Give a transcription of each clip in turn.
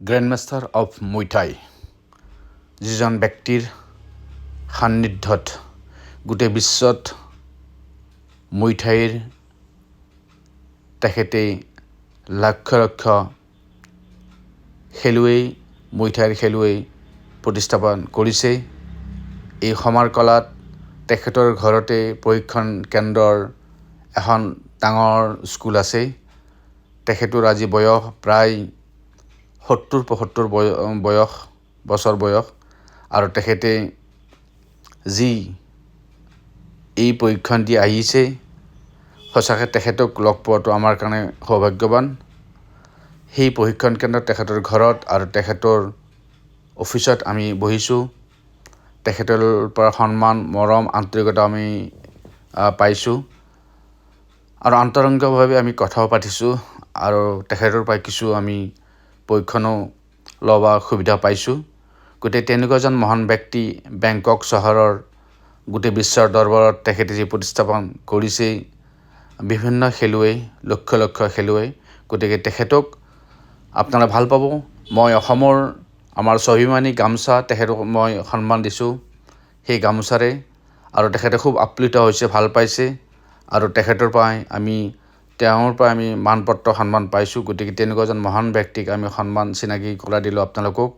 Grandmaster of মুই থাই, যিজন ব্যক্তিৰ সান্নিধ্যত গোটেই বিশ্বত মুই থাইৰ তেখেতেই লক্ষ লক্ষ মুই থাইৰ খেলুৱৈ প্ৰতিস্থাপন কৰিছে। এই সমাৰ কলাত তেখেতৰ ঘৰতে প্ৰশিক্ষণ কেন্দ্ৰৰ এখন ডাঙৰ স্কুল আছে। তেখেতৰ আজি বয়স প্ৰায় 70-75 বছৰ বয়স, আৰু তেখেতে যি এই প্ৰশিক্ষণ দি আহিছে, সঁচাকৈ তেখেতক লগ পোৱাটো আমাৰ কাৰণে সৌভাগ্যৱান। সেই প্ৰশিক্ষণ কেন্দ্ৰত তেখেতৰ ঘৰত আৰু তেখেতৰ অফিচত আমি বহিছোঁ। তেখেতৰ পৰা সন্মান, মৰম, আন্তৰিকতা আমি পাইছোঁ, আৰু আন্তৰংগভাৱে আমি কথাও পাতিছোঁ, আৰু তেখেতৰ পৰা কিছু আমি প্ৰশিক্ষণো ল'বা সুবিধা পাইছোঁ। গতিকে তেনেকুৱা এজন মহান ব্যক্তি বেংকক চহৰৰ গোটেই বিশ্বৰ দৰবাৰত তেখেতে যি প্ৰতিস্থাপন কৰিছে, বিভিন্ন খেলুৱৈ, লক্ষ লক্ষ খেলুৱৈ, গতিকে তেখেতক আপোনাৰা ভাল পাব। মই অসমৰ আমাৰ স্বাভিমানী গামোচা তেখেতক মই সন্মান দিছোঁ সেই গামোচাৰে, আৰু তেখেতে খুব আপ্লুত হৈছে, ভাল পাইছে, আৰু তেওঁৰ পৰা আমি মানপত্ৰ সন্মান পাইছোঁ। গতিকে তেনেকুৱা এজন মহান ব্যক্তিক আমি সন্মান চিনাকি কৰাই দিলোঁ আপোনালোকক।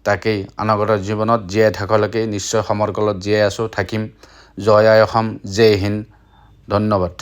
তাকেই অনাগত জীৱনত জীয়াই থকালৈকে নিশ্চয় সমৰ কলত জীয়াই আছোঁ, থাকিম। জয় আই অসম, জয় হিন্দ, ধন্যবাদ।